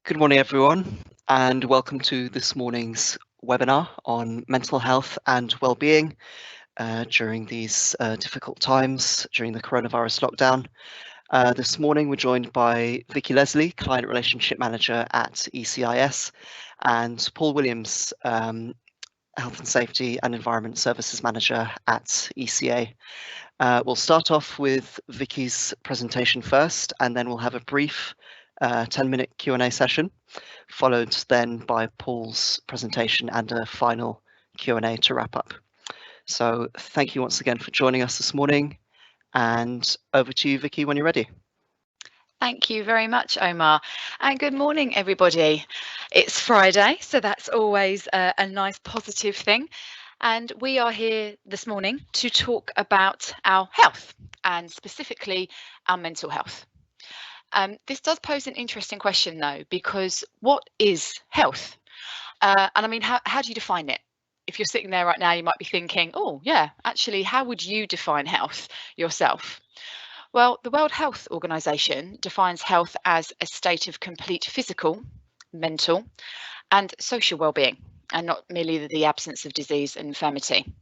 Good morning, everyone, and welcome to this morning's webinar on mental health and well-being during these difficult times during the coronavirus lockdown. This morning, we're joined by Vicki Leslie, Client Relationship Manager at ECIS, and Paul Williams, Health and Safety and Environment Services Manager at ECA. We'll start off with Vicki's presentation first, and then we'll have a brief 10-minute Q&A session, followed then by Paul's presentation and a final Q&A to wrap up. So thank you once again for joining us this morning, and over to you, Vicki, when you're ready. Thank you very much, Omar, and good morning, everybody. It's Friday, so that's always a nice positive thing. And we are here this morning to talk about our health and specifically our mental health. This does pose an interesting question, though, because what is health? And I mean, how do you define it? If you're sitting there right now, you might be thinking, oh, yeah, actually, how would you define health yourself? Well, the World Health Organization defines health as a state of complete physical, mental, and social well-being, and not merely the absence of disease and infirmity.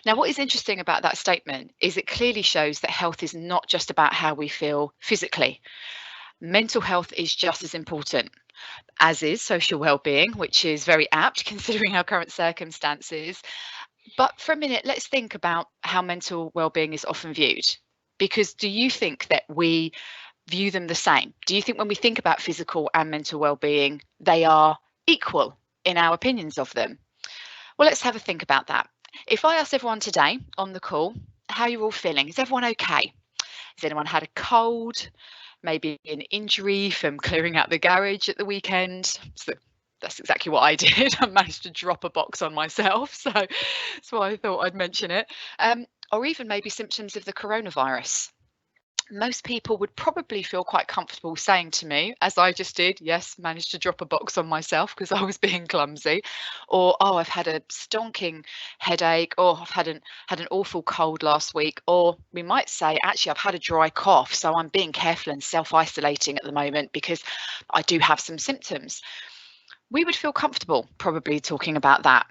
Now, what is interesting about that statement is it clearly shows that health is not just about how we feel physically. Mental health is just as important, as is social well-being, which is very apt considering our current circumstances. But for a minute, let's think about how mental well-being is often viewed. Because do you think that we view them the same? Do you think when we think about physical and mental well-being, they are equal in our opinions of them? Well, let's have a think about that. If I asked everyone today on the call, how you're all feeling, is everyone okay? Has anyone had a cold, maybe an injury from clearing out the garage at the weekend? So that's exactly what I did. I managed to drop a box on myself, so that's why I thought I'd mention it. Or even maybe symptoms of the coronavirus. Most people would probably feel quite comfortable saying to me, as I just did, yes, managed to drop a box on myself because I was being clumsy, or oh, I've had a stonking headache, or I've had an awful cold last week, or we might say, actually, I've had a dry cough, so I'm being careful and self-isolating at the moment because I do have some symptoms. We would feel comfortable probably talking about that.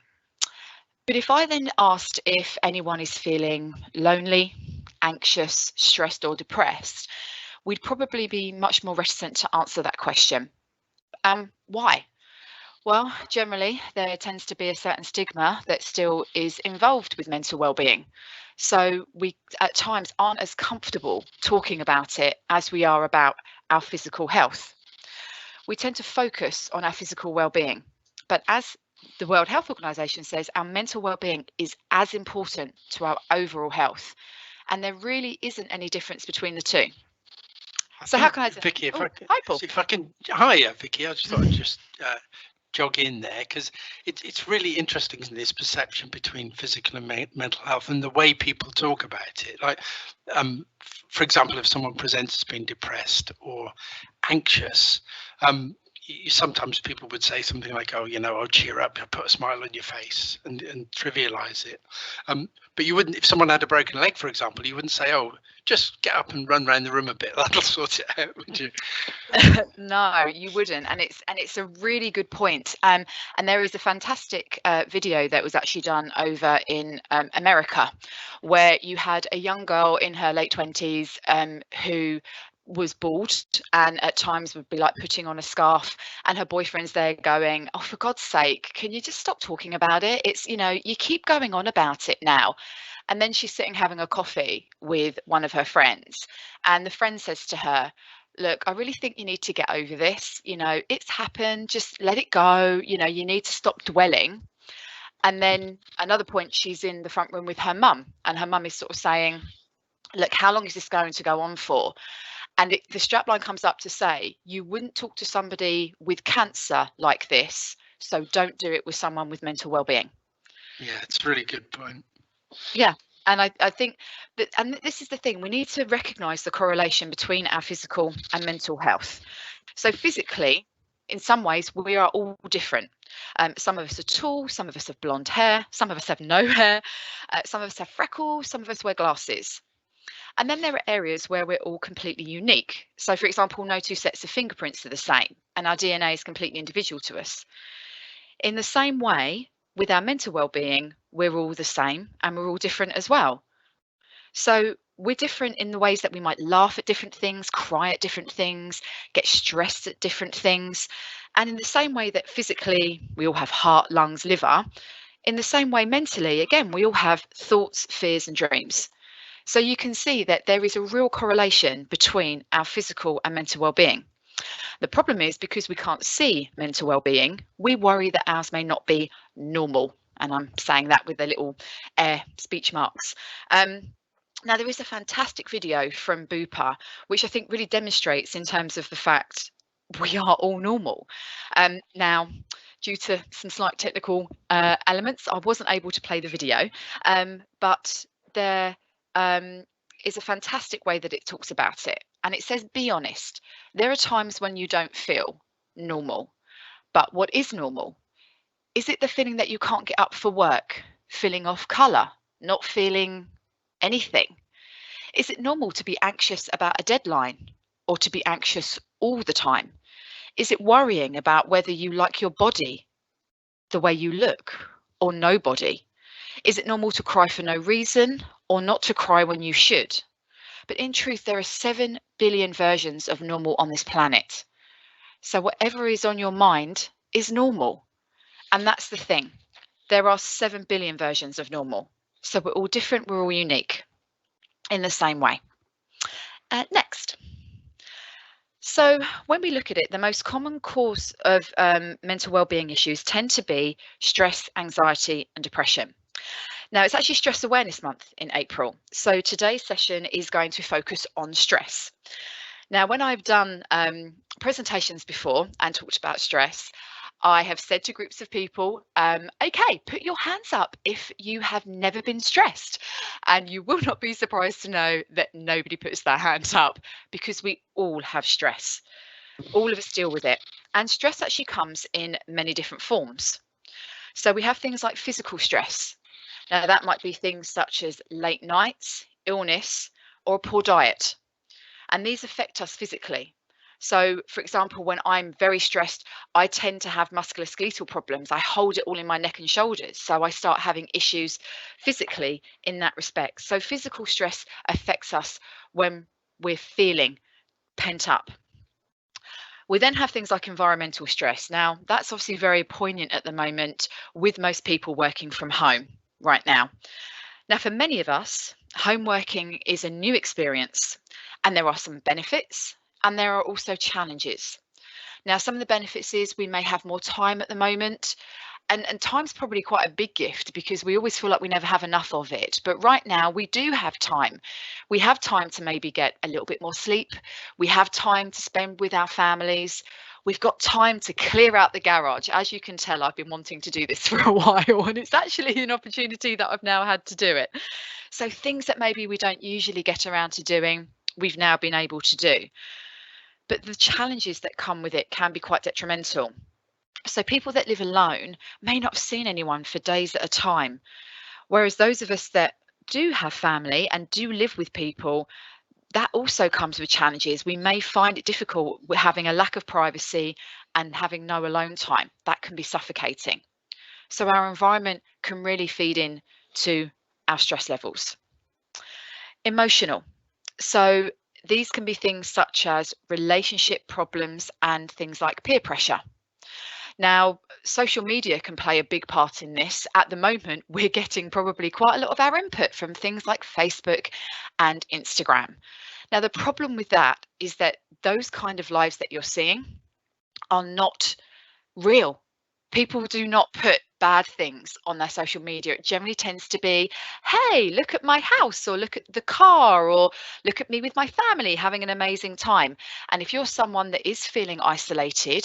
But if I then asked if anyone is feeling lonely, anxious, stressed, or depressed, we'd probably be much more reticent to answer that question. Why? Well, generally, there tends to be a certain stigma that still is involved with mental well-being. So we, at times, aren't as comfortable talking about it as we are about our physical health. We tend to focus on our physical well-being, but as the World Health Organization says, our mental well-being is as important to our overall health, and there really isn't any difference between the two. So how can I say, Vicki, hi, Paul. Hi, Vicki. I just thought I'd just jog in there because it's really interesting, isn't it, this perception between physical and mental health and the way people talk about it. Like, for example, if someone presents as being depressed or anxious, sometimes people would say something like, oh, oh, cheer up, put a smile on your face and trivialize it. But you wouldn't, if someone had a broken leg, for example, you wouldn't say, oh, just get up and run around the room a bit. That'll sort it out, would you? No, you wouldn't. And it's a really good point. And there is a fantastic video that was actually done over in America, where you had a young girl in her late 20s who was bald and at times would be like putting on a scarf, and her boyfriend's there going, oh, for God's sake, can you just stop talking about it? It's, you keep going on about it now. And then she's sitting having a coffee with one of her friends, and the friend says to her, look, I really think you need to get over this. It's happened, just let it go. You need to stop dwelling. And then another point, she's in the front room with her mum, and her mum is sort of saying, look, how long is this going to go on for? And the strapline comes up to say, you wouldn't talk to somebody with cancer like this, so don't do it with someone with mental well-being. Yeah, it's a really good point. Yeah, and I think that, and this is the thing, we need to recognise the correlation between our physical and mental health. So physically, in some ways, we are all different. Some of us are tall, some of us have blonde hair, some of us have no hair, some of us have freckles, some of us wear glasses. And then there are areas where we're all completely unique. So for example, no two sets of fingerprints are the same, and our DNA is completely individual to us. In the same way, with our mental well-being, we're all the same and we're all different as well. So we're different in the ways that we might laugh at different things, cry at different things, get stressed at different things. And in the same way that physically we all have heart, lungs, liver, in the same way mentally, again, we all have thoughts, fears and dreams. So you can see that there is a real correlation between our physical and mental well-being. The problem is, because we can't see mental well-being, we worry that ours may not be normal. And I'm saying that with the little speech marks. Now, there is a fantastic video from Bupa, which I think really demonstrates in terms of the fact we are all normal. Now, due to some slight technical elements, I wasn't able to play the video, but there is a fantastic way that it talks about it. And it says, be honest. There are times when you don't feel normal, but what is normal? Is it the feeling that you can't get up for work, feeling off colour, not feeling anything? Is it normal to be anxious about a deadline, or to be anxious all the time? Is it worrying about whether you like your body, the way you look, or nobody? Is it normal to cry for no reason, or not to cry when you should? But in truth, there are 7 billion versions of normal on this planet. So whatever is on your mind is normal. And that's the thing. There are 7 billion versions of normal. So we're all different, we're all unique in the same way. Next. So when we look at it, the most common cause of mental well-being issues tend to be stress, anxiety and depression. Now, it's actually Stress Awareness Month in April. So today's session is going to focus on stress. Now, when I've done presentations before and talked about stress, I have said to groups of people, okay, put your hands up if you have never been stressed. And you will not be surprised to know that nobody puts their hands up, because we all have stress. All of us deal with it. And stress actually comes in many different forms. So we have things like physical stress. Now, that might be things such as late nights, illness, or a poor diet. And these affect us physically. So, for example, when I'm very stressed, I tend to have musculoskeletal problems. I hold it all in my neck and shoulders. So I start having issues physically in that respect. So physical stress affects us when we're feeling pent up. We then have things like environmental stress. Now, that's obviously very poignant at the moment with most people working from home right now. Now, for many of us, home working is a new experience, and there are some benefits and there are also challenges. Now, some of the benefits is we may have more time at the moment, and time's probably quite a big gift, because we always feel like we never have enough of it. But right now we do have time. We have time to maybe get a little bit more sleep. We have time to spend with our families. We've got time to clear out the garage. As you can tell, I've been wanting to do this for a while, and it's actually an opportunity that I've now had to do it. So things that maybe we don't usually get around to doing, we've now been able to do. But the challenges that come with it can be quite detrimental. So people that live alone may not have seen anyone for days at a time, whereas those of us that do have family and do live with people, that also comes with challenges. We may find it difficult with having a lack of privacy and having no alone time. That can be suffocating. So our environment can really feed in to our stress levels. Emotional. So these can be things such as relationship problems and things like peer pressure. Now, social media can play a big part in this. At the moment, we're getting probably quite a lot of our input from things like Facebook and Instagram. Now, the problem with that is that those kind of lives that you're seeing are not real. People do not put bad things on their social media. It generally tends to be, hey, look at my house, or look at the car, or look at me with my family having an amazing time. And if you're someone that is feeling isolated,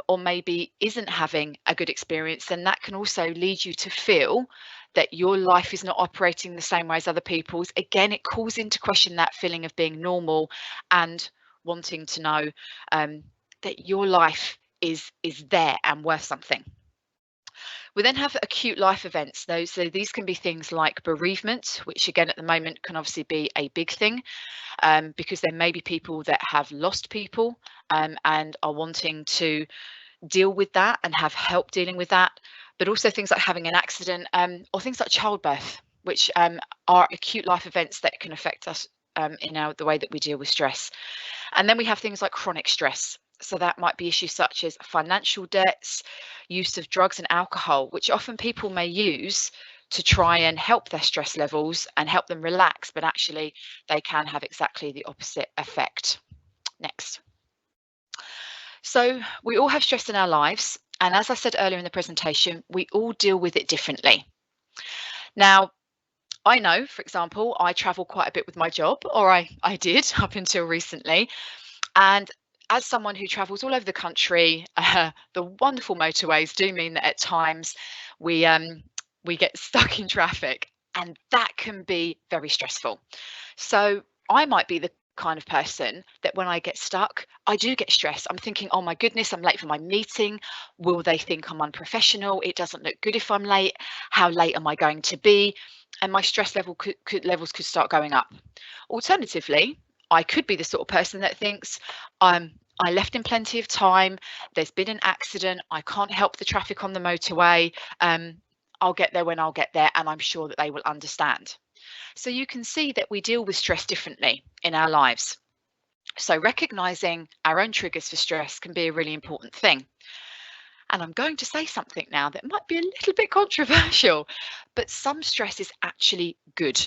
or maybe isn't having a good experience, then that can also lead you to feel that your life is not operating the same way as other people's. Again, it calls into question that feeling of being normal and wanting to know that your life is there and worth something. We then have acute life events. So these can be things like bereavement, which again at the moment can obviously be a big thing, because there may be people that have lost people and are wanting to deal with that and have help dealing with that. But also things like having an accident or things like childbirth, which are acute life events that can affect us in the way that we deal with stress. And then we have things like chronic stress. So that might be issues such as financial debts, use of drugs and alcohol, which often people may use to try and help their stress levels and help them relax, but actually they can have exactly the opposite effect. Next. So we all have stress in our lives. And as I said earlier in the presentation, we all deal with it differently. Now, I know, for example, I travel quite a bit with my job, or I did up until recently. And as someone who travels all over the country, the wonderful motorways do mean that at times we get stuck in traffic, and that can be very stressful. So I might be the kind of person that when I get stuck, I do get stressed. I'm thinking, oh my goodness, I'm late for my meeting. Will they think I'm unprofessional? It doesn't look good if I'm late. How late am I going to be? And my stress levels could start going up. Alternatively, I could be the sort of person that thinks I left in plenty of time. There's been an accident. I can't help the traffic on the motorway. I'll get there when I'll get there, and I'm sure that they will understand. So you can see that we deal with stress differently in our lives. So recognizing our own triggers for stress can be a really important thing. And I'm going to say something now that might be a little bit controversial, but some stress is actually good.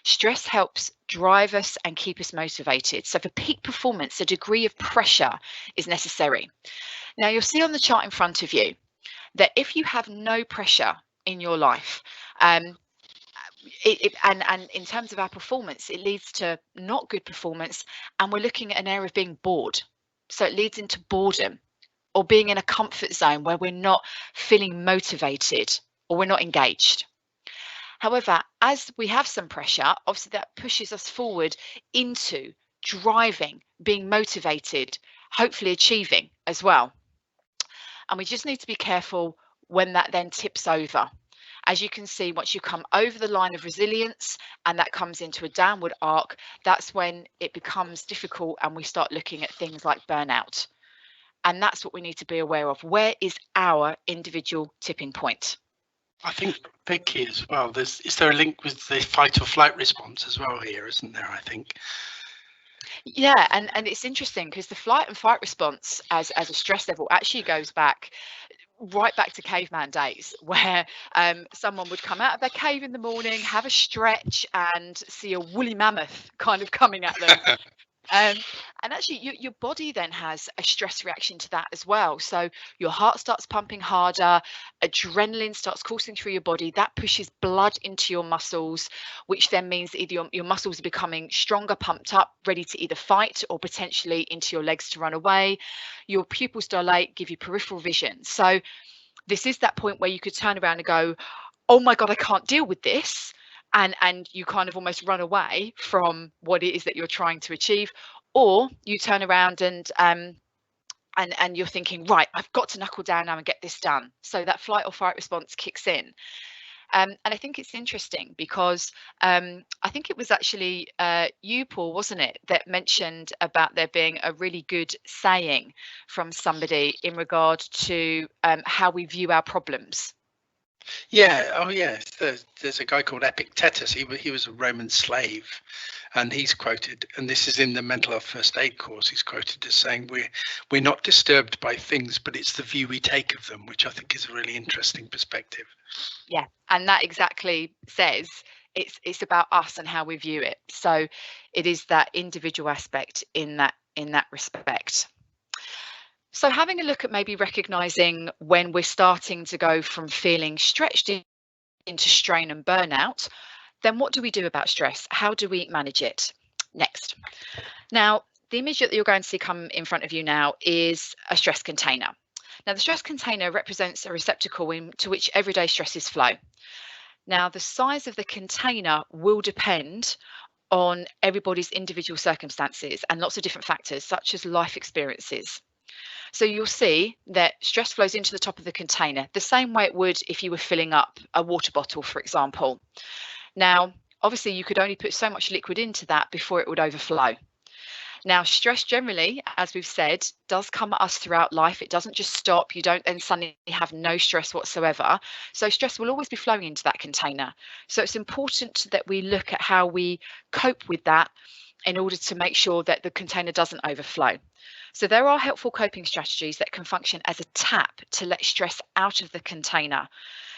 Stress helps drive us and keep us motivated. So for peak performance, a degree of pressure is necessary. Now you'll see on the chart in front of you that if you have no pressure in your life, and in terms of our performance, it leads to not good performance, and we're looking at an area of being bored. So it leads into boredom or being in a comfort zone where we're not feeling motivated or we're not engaged. However, as we have some pressure, obviously that pushes us forward into driving, being motivated, hopefully achieving as well. And we just need to be careful when that then tips over. As you can see, once you come over the line of resilience and that comes into a downward arc, that's when it becomes difficult and we start looking at things like burnout. And that's what we need to be aware of. Where is our individual tipping point? I think, Vicki, as well, is there a link with the fight or flight response as well here, isn't there, I think? Yeah, and it's interesting because the flight and fight response as a stress level actually goes right back to caveman days, where someone would come out of their cave in the morning, have a stretch, and see a woolly mammoth kind of coming at them. And actually your body then has a stress reaction to that as well. So your heart starts pumping harder, adrenaline starts coursing through your body, that pushes blood into your muscles, which then means that either your muscles are becoming stronger, pumped up, ready to either fight or potentially into your legs to run away. Your pupils dilate, give you peripheral vision. So this is that point where you could turn around and go, oh my God, I can't deal with this. And you kind of almost run away from what it is that you're trying to achieve, or you turn around and you're thinking, right, I've got to knuckle down now and get this done. So that flight or fight response kicks in. And I think it's interesting because I think it was actually you, Paul, wasn't it, that mentioned about there being a really good saying from somebody in regard to how we view our problems. Yeah, oh yeah, there's a guy called Epictetus. He was a Roman slave, and he's quoted, and this is in the mental health first aid course, he's quoted as saying, we're not disturbed by things, but it's the view we take of them, which I think is a really interesting perspective. Yeah, and that exactly says it's about us and how we view it. So it is that individual aspect in that respect. So having a look at maybe recognizing when we're starting to go from feeling stretched into strain and burnout, then what do we do about stress? How do we manage it? Next. Now, the image that you're going to see come in front of you now is a stress container. Now, the stress container represents a receptacle into which everyday stresses flow. Now, the size of the container will depend on everybody's individual circumstances and lots of different factors, such as life experiences. So you'll see that stress flows into the top of the container, the same way it would if you were filling up a water bottle, for example. Now, obviously, you could only put so much liquid into that before it would overflow. Now, stress generally, as we've said, does come at us throughout life. It doesn't just stop. You don't then suddenly have no stress whatsoever. So stress will always be flowing into that container. So it's important that we look at how we cope with that in order to make sure that the container doesn't overflow. So there are helpful coping strategies that can function as a tap to let stress out of the container.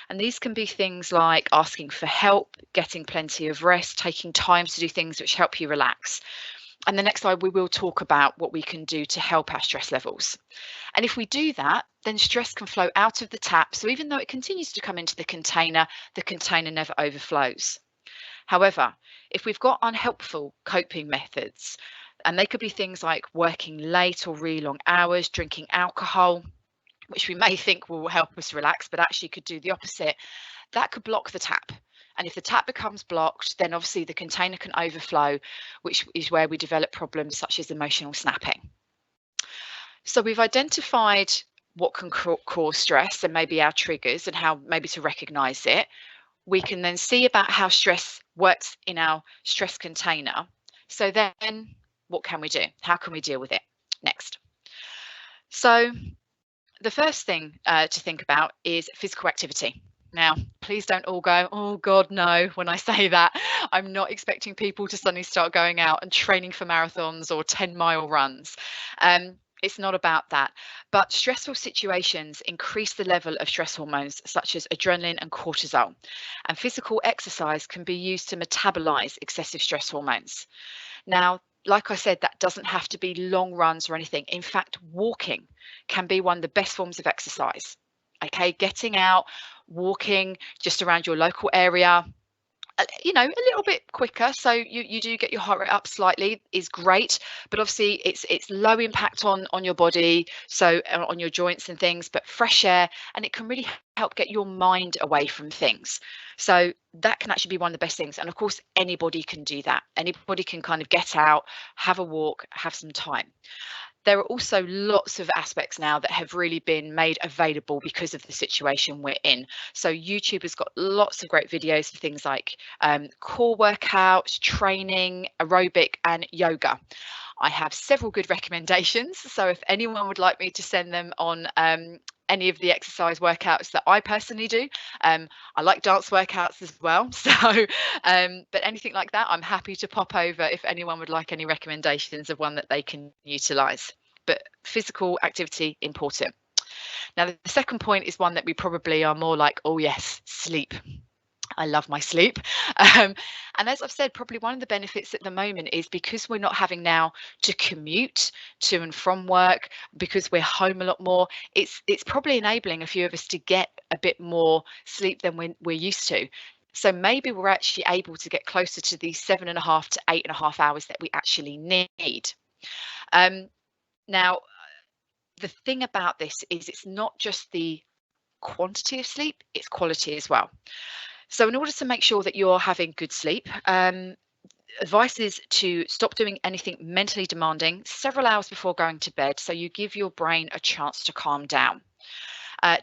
And these can be things like asking for help, getting plenty of rest, taking time to do things which help you relax. And the next slide, we will talk about what we can do to help our stress levels. And if we do that, then stress can flow out of the tap. So even though it continues to come into the container never overflows. However, if we've got unhelpful coping methods, and they could be things like working late or really long hours, drinking alcohol, which we may think will help us relax, but actually could do the opposite, that could block the tap. And if the tap becomes blocked, then obviously the container can overflow, which is where we develop problems such as emotional snapping. So we've identified what can cause stress and maybe our triggers and how maybe to recognize it. We can then see about how stress works in our stress container. So then what can we do? How can we deal with it? Next. So the first thing to think about is physical activity. Now, please don't all go, oh God, no, when I say that. I'm not expecting people to suddenly start going out and training for marathons or 10-mile runs. It's not about that. But stressful situations increase the level of stress hormones such as adrenaline and cortisol. And physical exercise can be used to metabolize excessive stress hormones. Now, like I said, that doesn't have to be long runs or anything. In fact, walking can be one of the best forms of exercise. Okay, getting out, walking just around your local area, you know, a little bit quicker, so you do get your heart rate up slightly, is great, but obviously it's low impact on your body, so on your joints and things, but fresh air, and it can really help get your mind away from things. So that can actually be one of the best things, and of course anybody can do that. Anybody can kind of get out, have a walk, have some time. There are also lots of aspects now that have really been made available because of the situation we're in. So YouTube has got lots of great videos for things like core workouts, training, aerobic and yoga. I have several good recommendations. So if anyone would like me to send them on any of the exercise workouts that I personally do, I like dance workouts as well. So, but anything like that, I'm happy to pop over if anyone would like any recommendations of one that they can utilize. But physical activity, important. Now, the second point is one that we probably are more like, oh yes, sleep. I love my sleep. And as I've said, probably one of the benefits at the moment is because we're not having now to commute to and from work, because we're home a lot more, it's probably enabling a few of us to get a bit more sleep than we're used to. So maybe we're actually able to get closer to the 7.5 to 8.5 hours that we actually need. Now, the thing about this is it's not just the quantity of sleep, it's quality as well. So in order to make sure that you're having good sleep, advice is to stop doing anything mentally demanding several hours before going to bed, so you give your brain a chance to calm down.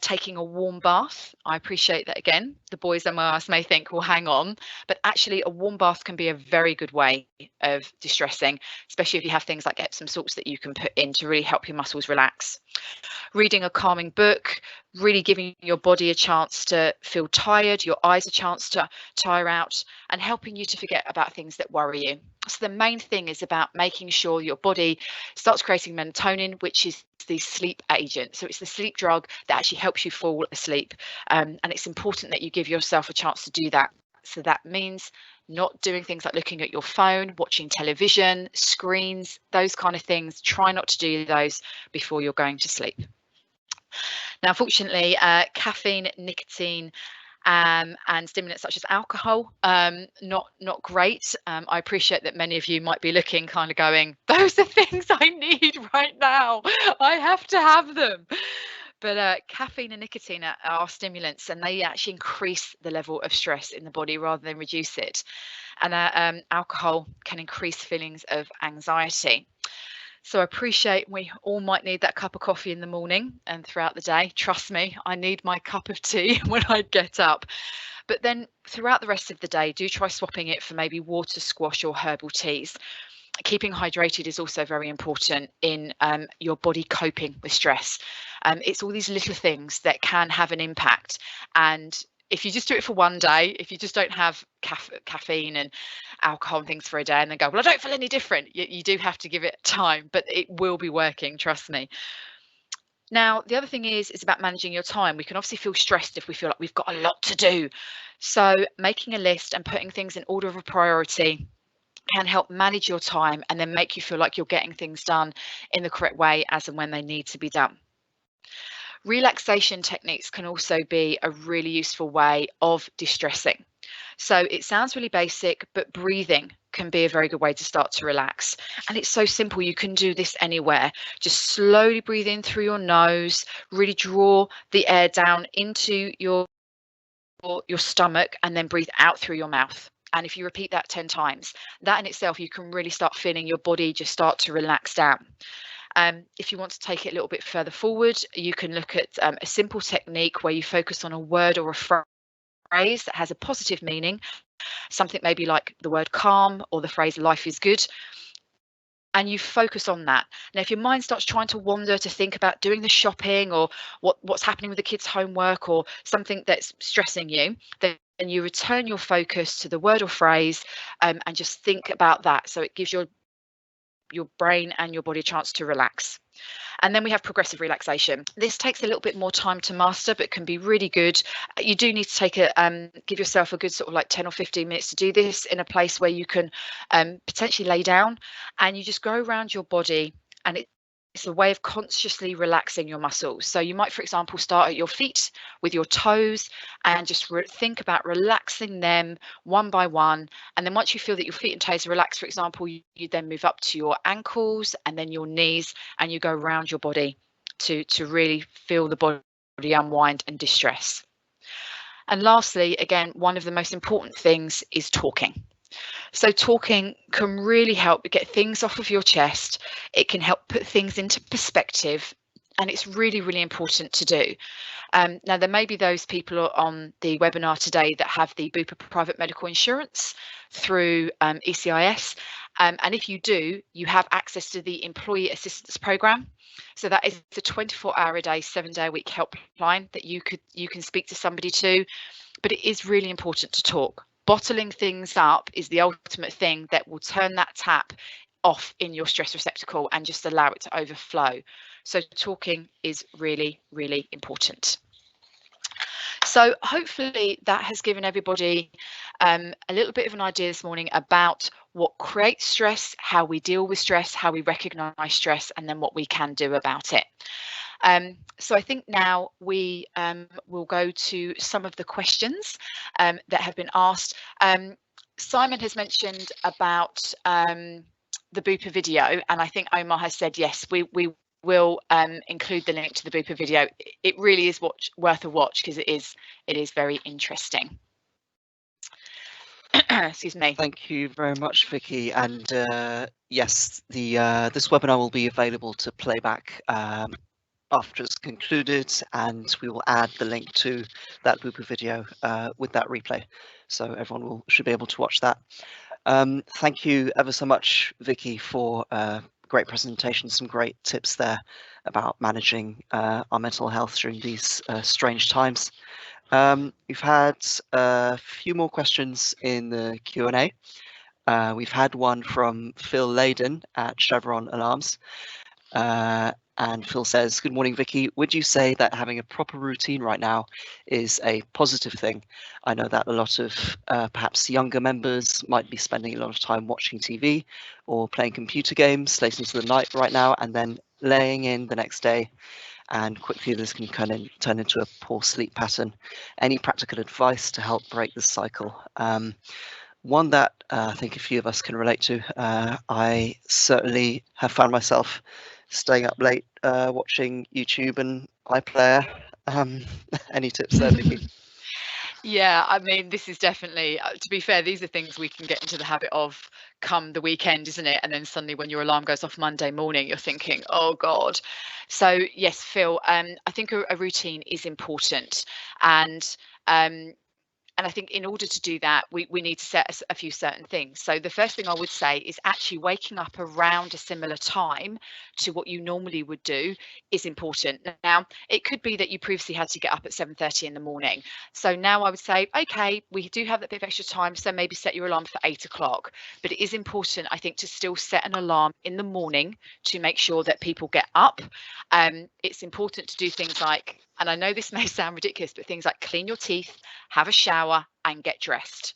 Taking a warm bath, I appreciate that again, the boys and us may think, well, hang on, but actually a warm bath can be a very good way of distressing, especially if you have things like Epsom salts that you can put in to really help your muscles relax. Reading a calming book, really giving your body a chance to feel tired, your eyes a chance to tire out, and helping you to forget about things that worry you. So the main thing is about making sure your body starts creating melatonin, which is the sleep agent. So it's the sleep drug that actually helps you fall asleep. And it's important that you give yourself a chance to do that. So that means not doing things like looking at your phone, watching television, screens, those kind of things. Try not to do those before you're going to sleep. Now, unfortunately, caffeine, nicotine, and stimulants such as alcohol, not great. I appreciate that many of you might be looking kind of going, those are things I need right now. I have to have them. But caffeine and nicotine are stimulants, and they actually increase the level of stress in the body rather than reduce it. And alcohol can increase feelings of anxiety. So I appreciate we all might need that cup of coffee in the morning and throughout the day. Trust me, I need my cup of tea when I get up. But then throughout the rest of the day, do try swapping it for maybe water, squash or herbal teas. Keeping hydrated is also very important in your body coping with stress. It's all these little things that can have an impact. And if you just do it for one day, if you just don't have caffeine and alcohol and things for a day and then go, well, I don't feel any different, you do have to give it time, but it will be working, trust me. Now, the other thing is about managing your time. We can obviously feel stressed if we feel like we've got a lot to do. So making a list and putting things in order of priority can help manage your time and then make you feel like you're getting things done in the correct way as and when they need to be done. Relaxation techniques can also be a really useful way of distressing. So it sounds really basic, but breathing can be a very good way to start to relax. And it's so simple. You can do this anywhere. Just slowly breathe in through your nose, really draw the air down into your stomach and then breathe out through your mouth. And if you repeat that 10 times, that in itself, you can really start feeling your body just start to relax down. If you want to take it a little bit further forward, you can look at a simple technique where you focus on a word or a phrase that has a positive meaning, something maybe like the word calm or the phrase life is good, and you focus on that. Now, if your mind starts trying to wander to think about doing the shopping or what's happening with the kids' homework or something that's stressing you, then you return your focus to the word or phrase and just think about that. So it gives your brain and your body a chance to relax. And then we have progressive relaxation. This takes a little bit more time to master, but can be really good. You do need to take give yourself a good sort of like 10 or 15 minutes to do this in a place where you can potentially lay down, and you just go around your body, and it's a way of consciously relaxing your muscles. So you might, for example, start at your feet with your toes and just think about relaxing them one by one. And then once you feel that your feet and toes are relaxed, for example, you then move up to your ankles and then your knees, and you go around your body to really feel the body unwind and distress. And lastly, again, one of the most important things is talking. So talking can really help get things off of your chest. It can help put things into perspective, and it's really, really important to do. Now, there may be those people on the webinar today that have the Bupa private medical insurance through ECIS. And if you do, you have access to the Employee Assistance Programme. So that is a 24-hour-a-day, 7-day-a-week helpline that you can speak to somebody to. But it is really important to talk. Bottling things up is the ultimate thing that will turn that tap off in your stress receptacle and just allow it to overflow. So talking is really, really important. So hopefully that has given everybody a little bit of an idea this morning about what creates stress, how we deal with stress, how we recognise stress, and then what we can do about it. So I think now we will go to some of the questions that have been asked. Simon has mentioned about the Bupa video, and I think Omar has said yes, we will include the link to the Bupa video. It really is worth a watch because it is very interesting. Excuse me. Thank you very much, Vicki. And yes, this webinar will be available to playback after it's concluded, and we will add the link to that Bupa video with that replay, so everyone should be able to watch that. Thank you ever so much, Vicki, for great presentation, some great tips there about managing our mental health during these strange times. We've had a few more questions in the Q&A. We've had one from Phil Layden at Chevron Alarms. And Phil says, good morning, Vicki. Would you say that having a proper routine right now is a positive thing? I know that a lot of perhaps younger members might be spending a lot of time watching TV or playing computer games late into the night right now, and then laying in the next day. And quickly this can turn into a poor sleep pattern. Any practical advice to help break this cycle? One that I think a few of us can relate to. I certainly have found myself staying up late watching YouTube and iPlayer. Any tips there, Vicki? Yeah, I mean, this is definitely, to be fair, these are things we can get into the habit of come the weekend, isn't it? And then suddenly when your alarm goes off Monday morning, you're thinking, oh God. So yes, Phil, I think a routine is important. Um, and I think in order to do that, we need to set a few certain things. So the first thing I would say is actually waking up around a similar time to what you normally would do is important. Now, it could be that you previously had to get up at 7:30 in the morning. So now I would say, okay, we do have that bit of extra time, so maybe set your alarm for 8 o'clock. But it is important, I think, to still set an alarm in the morning to make sure that people get up. It's important to do things like, and I know this may sound ridiculous, but things like clean your teeth, have a shower and get dressed.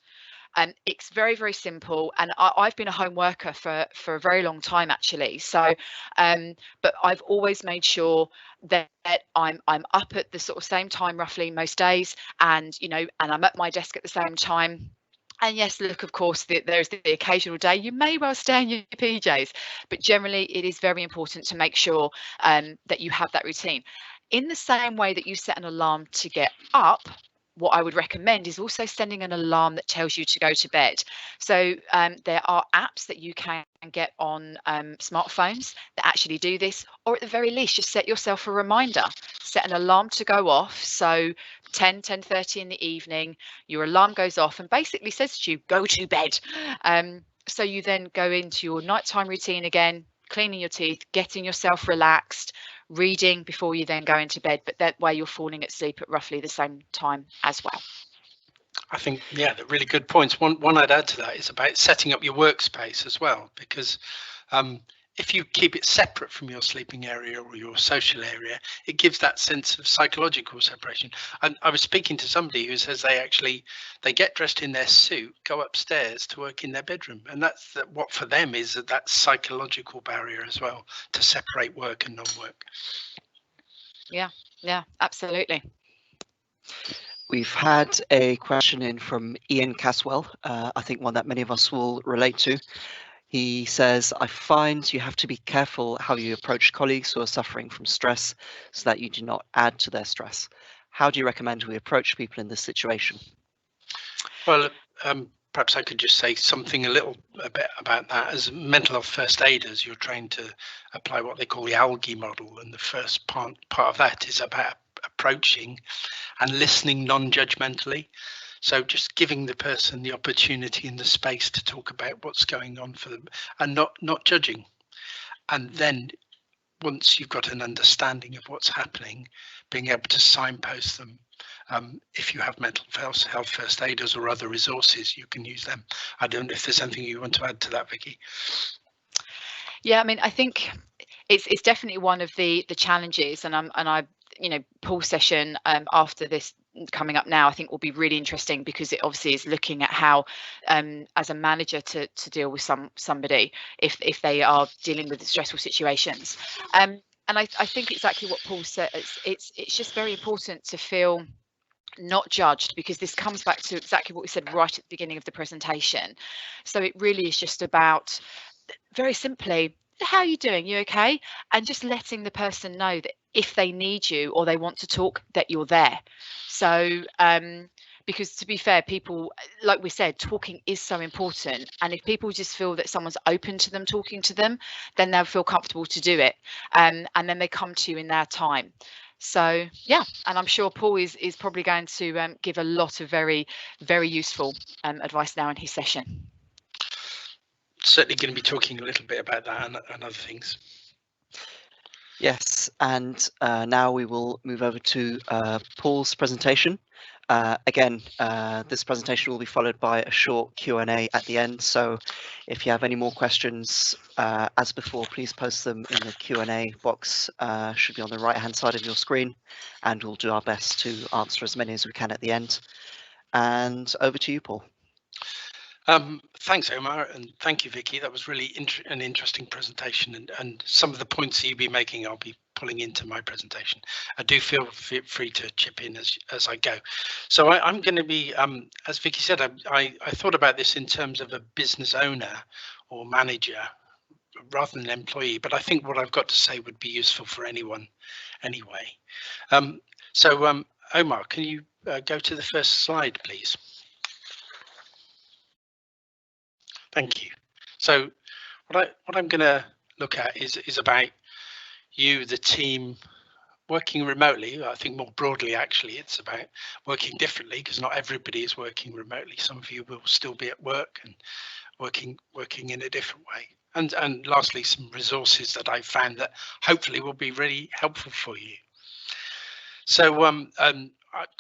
It's very, very simple. And I've been a home worker for a very long time, actually. So, but I've always made sure that I'm up at the sort of same time roughly most days, and and I'm at my desk at the same time. And yes, look, of course, there's the occasional day you may well stay in your PJs, but generally it is very important to make sure that you have that routine. In the same way that you set an alarm to get up, what I would recommend is also setting an alarm that tells you to go to bed. So there are apps that you can get on smartphones that actually do this, or at the very least, just set yourself a reminder. Set an alarm to go off. So 10:30 in the evening, your alarm goes off and basically says to you, go to bed. So you then go into your nighttime routine again, cleaning your teeth, getting yourself relaxed, reading before you then go into bed, but that way you're falling asleep at roughly the same time as well. I think, yeah, they're really good points. One I'd add to that is about setting up your workspace as well, because if you keep it separate from your sleeping area or your social area, it gives that sense of psychological separation. And I was speaking to somebody who says they get dressed in their suit, go upstairs to work in their bedroom, and that's what for them is that psychological barrier as well, to separate work and non-work. Yeah, absolutely. We've had a question in from Ian Caswell, I think one that many of us will relate to. He says, I find you have to be careful how you approach colleagues who are suffering from stress so that you do not add to their stress. How do you recommend we approach people in this situation? Well, perhaps I could just say something a bit about that. As mental health first aiders, you're trained to apply what they call the algae model, and the first part of that is about approaching and listening non-judgmentally. So just giving the person the opportunity and the space to talk about what's going on for them, and not judging. And then once you've got an understanding of what's happening, being able to signpost them. If you have mental health first aiders or other resources, you can use them. I don't know if there's anything you want to add to that, Vicki. Yeah, I mean, I think it's definitely one of the challenges, and I Paul's session after this coming up now, I think will be really interesting, because it obviously is looking at how as a manager to deal with somebody if they are dealing with stressful situations. And I think exactly what Paul said, it's just very important to feel not judged, because this comes back to exactly what we said right at the beginning of the presentation. So it really is just about, very simply, how are you doing? You okay? And just letting the person know that if they need you or they want to talk, that you're there. So because to be fair, people, like we said, talking is so important, and if people just feel that someone's open to them talking to them, then they'll feel comfortable to do it, and then they come to you in their time. So yeah, and I'm sure Paul is probably going to give a lot of very, very useful advice now in his session. Certainly going to be talking a little bit about that and other things. Yes, and now we will move over to Paul's presentation. Again, this presentation will be followed by a short Q&A at the end, so if you have any more questions, as before, please post them in the Q&A box, should be on the right hand side of your screen, and we'll do our best to answer as many as we can at the end. And over to you, Paul. Thanks, Omar, and thank you, Vicki. That was really an interesting presentation, and some of the points that you'll be making, I'll be pulling into my presentation. I do feel free to chip in as I go. So I'm going to be, as Vicki said, I thought about this in terms of a business owner or manager rather than an employee, but I think what I've got to say would be useful for anyone anyway. So Omar, can you go to the first slide, please? Thank you. So what I'm going to look at is about you, the team, working remotely. I think more broadly, actually, it's about working differently, because not everybody is working remotely. Some of you will still be at work and working in a different way. And lastly, some resources that I found that hopefully will be really helpful for you. So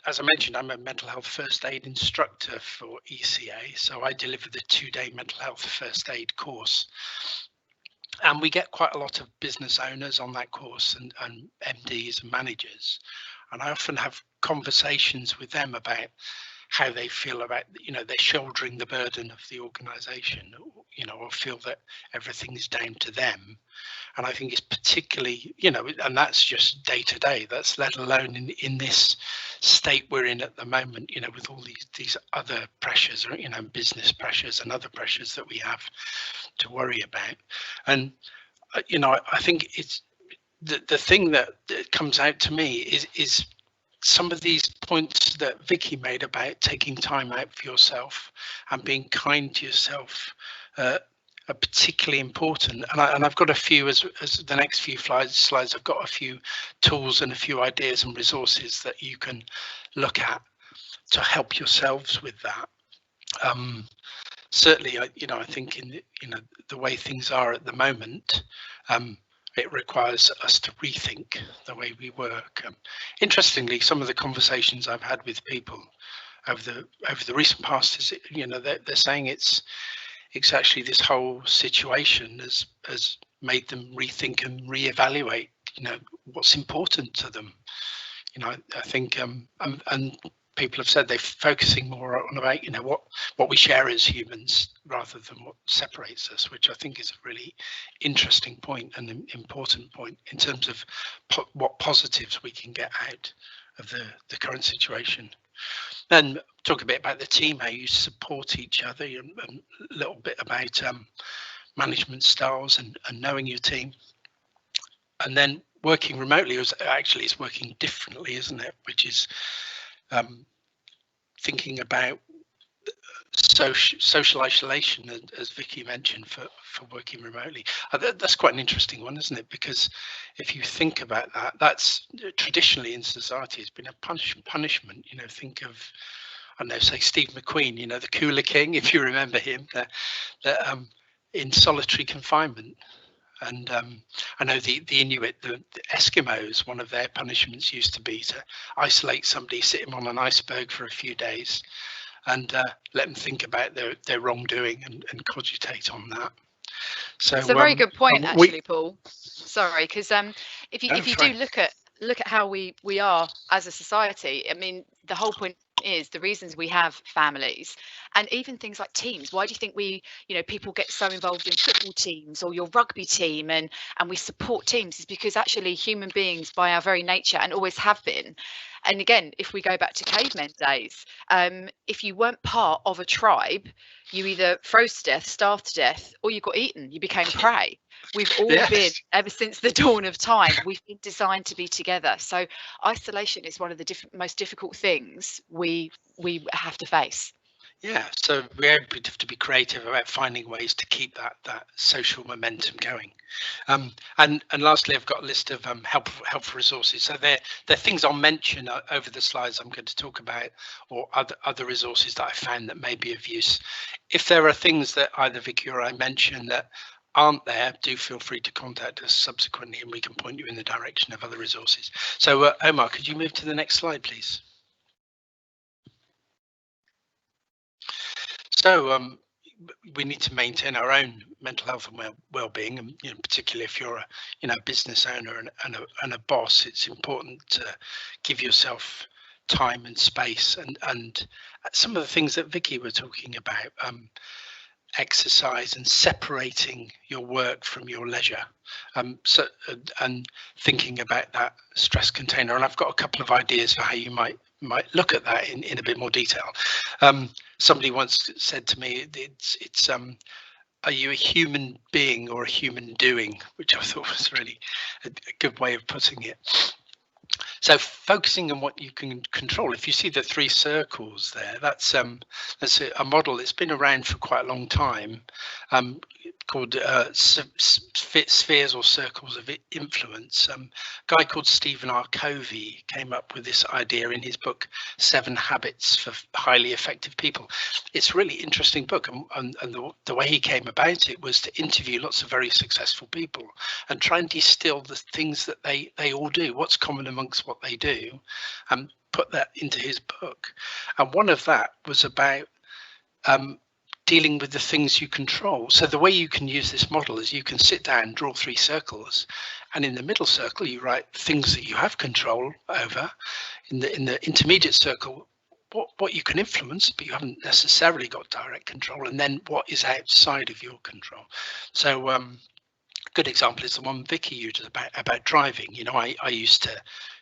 as I mentioned, I'm a mental health first aid instructor for ECA. So I deliver the 2-day mental health first aid course. And we get quite a lot of business owners on that course, and MDs and managers. And I often have conversations with them about how they feel about, they're shouldering the burden of the organization, or feel that everything is down to them. And I think it's particularly, and that's just day to day, that's let alone in this state we're in at the moment, with all these other pressures, or, business pressures and other pressures that we have to worry about. And, I think it's the thing that comes out to me is some of these points that Vicki made about taking time out for yourself and being kind to yourself are particularly important. And I've got a few, as the next few slides, I've got a few tools and a few ideas and resources that you can look at to help yourselves with that. Certainly, I think in the way things are at the moment, it requires us to rethink the way we work. Interestingly, some of the conversations I've had with people over the recent past is, they're saying it's actually this whole situation has made them rethink and reevaluate, what's important to them. I think and people have said they're focusing more on about, what we share as humans rather than what separates us, which I think is a really interesting point and an important point in terms of what positives we can get out of the current situation. And talk a bit about the team, how you support each other, and a little bit about management styles and knowing your team. And then working remotely is working differently, isn't it? Which is thinking about social isolation, as Vicki mentioned, for working remotely. That's quite an interesting one, isn't it? Because if you think about that, that's traditionally in society has been a punishment. Think of, I don't know, say Steve McQueen, the Cooler King, if you remember him, in solitary confinement. And I know the Inuit, the Eskimos, one of their punishments used to be to isolate somebody, sit him on an iceberg for a few days, and let them think about their wrongdoing and cogitate on that. So it's a very good point, actually, Paul. Sorry, because if you do look at how we are as a society, I mean, the whole point is the reasons we have families and even things like teams. Why do you think people get so involved in football teams or your rugby team and we support teams? Is because actually human beings by our very nature, and always have been. And again, if we go back to cavemen days, if you weren't part of a tribe, you either froze to death, starved to death, or you got eaten, you became prey. We've all been, ever since the dawn of time, we've been designed to be together. So isolation is one of the most difficult things we have to face. Yeah, so we have to be creative about finding ways to keep that social momentum going. And lastly, I've got a list of helpful resources. So they're things I'll mention over the slides I'm going to talk about, or other resources that I found that may be of use. If there are things that either Vicki or I mention that aren't there, do feel free to contact us subsequently and we can point you in the direction of other resources. So Omar, could you move to the next slide, please? So we need to maintain our own mental health and well-being, and particularly if you're a business owner and a boss, it's important to give yourself time and space, and some of the things that Vicki were talking about, exercise and separating your work from your leisure, and thinking about that stress container. And I've got a couple of ideas for how you might look at that in a bit more detail. Somebody once said to me, it's are you a human being or a human doing, which I thought was really a good way of putting it. So focusing on what you can control. If you see the 3 circles there, that's a model that's been around for quite a long time, called spheres or circles of influence. A guy called Stephen R. Covey came up with this idea in his book 7 Habits for Highly Effective People. It's a really interesting book, and the way he came about it was to interview lots of very successful people and try and distill the things that they all do, what's common amongst what they do, and put that into his book. And one of that was about dealing with the things you control. So the way you can use this model is you can sit down, draw 3 circles, and in the middle circle you write things that you have control over. In the intermediate circle, what you can influence but you haven't necessarily got direct control, and then what is outside of your control. So good example is the one Vicki used about driving. You know, I used to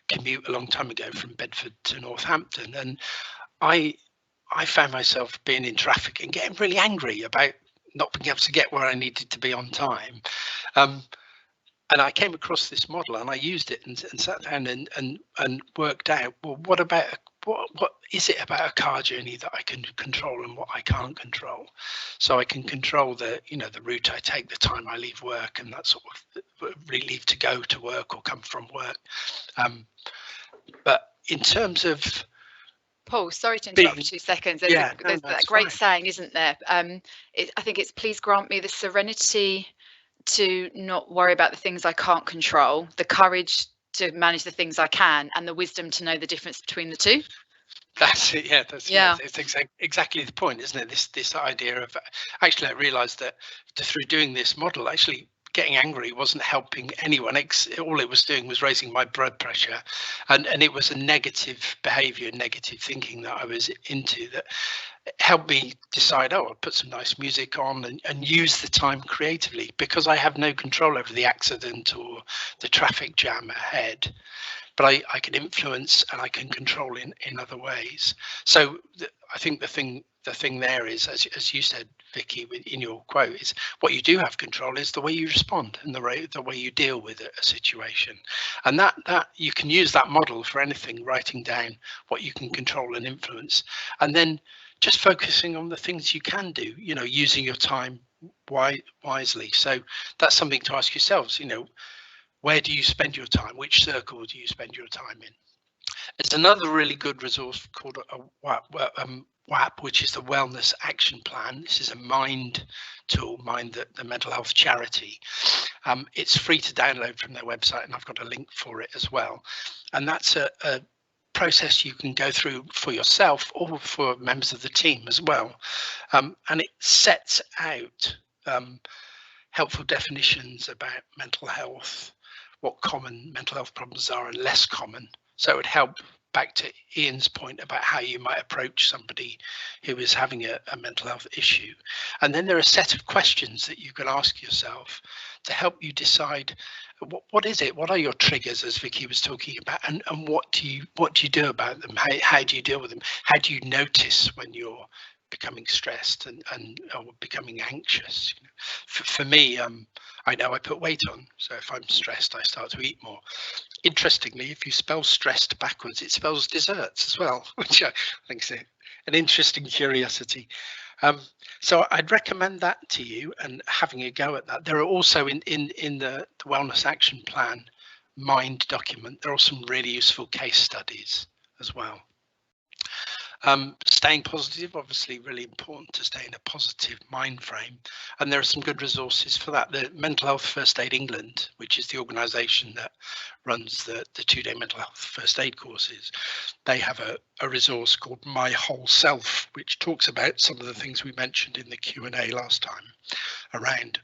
commute a long time ago from Bedford to Northampton, and I found myself being in traffic and getting really angry about not being able to get where I needed to be on time. And I came across this model and I used it and sat down and worked out, well, what is it about a car journey that I can control and what I can't control? So I can control the route I take, the time I leave work, and that sort of leave to go to work or come from work. But in terms of Paul, sorry to interrupt for 2 seconds. There's that great saying, isn't there? I think it's, please grant me the serenity to not worry about the things I can't control, the courage to manage the things I can, and the wisdom to know the difference between the two. That's it. Yeah, it's exactly the point, isn't it? This idea of, actually I realized that through doing this model, actually getting angry wasn't helping anyone. All it was doing was raising my blood pressure, and it was a negative behavior, negative thinking that I was into that helped me decide, I'll put some nice music on and use the time creatively, because I have no control over the accident or the traffic jam ahead, but I can influence and I can control in other ways. So I think the thing there is, as you said, Vicki, in your quote, is what you do have control is the way you respond and the way you deal with a situation. And that you can use that model for anything, writing down what you can control and influence, and then just focusing on the things you can do, using your time wisely. So that's something to ask yourselves, where do you spend your time? Which circle do you spend your time in? There's another really good resource called WAP, which is the Wellness Action Plan. This is a Mind tool, Mind, the mental health charity. It's free to download from their website, and I've got a link for it as well. And that's a process you can go through for yourself or for members of the team as well. And it sets out helpful definitions about mental health, what common mental health problems are and less common. So it would help, back to Ian's point about how you might approach somebody who is having a mental health issue. And then there are a set of questions that you can ask yourself to help you decide what is it, what are your triggers, as Vicki was talking about, and what do you do about them? How do you deal with them? How do you notice when you're becoming stressed and or becoming anxious? For me, I know I put weight on, so if I'm stressed I start to eat more. Interestingly, if you spell stressed backwards, it spells desserts as well, which I think is an interesting curiosity. So I'd recommend that to you and having a go at that. There are also in the Wellness Action Plan Mind document, there are some really useful case studies as well. Staying positive, obviously really important to stay in a positive mind frame, and there are some good resources for that. The Mental Health First Aid England, which is the organisation that runs the 2-day mental health first aid courses, they have a resource called My Whole Self, which talks about some of the things we mentioned in the Q&A last time around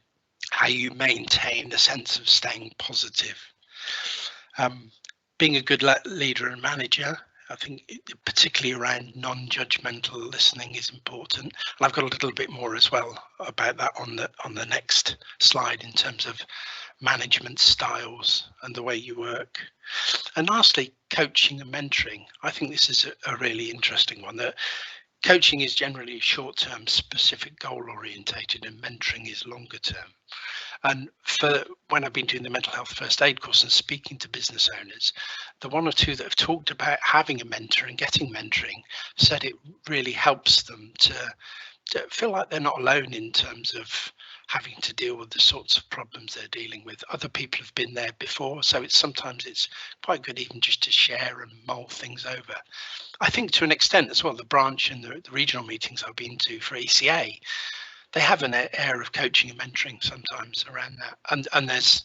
how you maintain a sense of staying positive. Being a good leader and manager, I think particularly around non-judgmental listening is important, and I've got a little bit more as well about that on the next slide in terms of management styles and the way you work. And lastly, coaching and mentoring. I think this is a really interesting one. That coaching is generally short-term, specific, goal-orientated, and mentoring is longer-term. And for when I've been doing the mental health first aid course and speaking to business owners, the one or two that have talked about having a mentor and getting mentoring said it really helps them to feel like they're not alone in terms of having to deal with the sorts of problems they're dealing with. Other people have been there before, so sometimes it's quite good even just to share and mull things over. I think to an extent as well, the branch and the regional meetings I've been to for ECA, they have an air of coaching and mentoring sometimes around that. And there's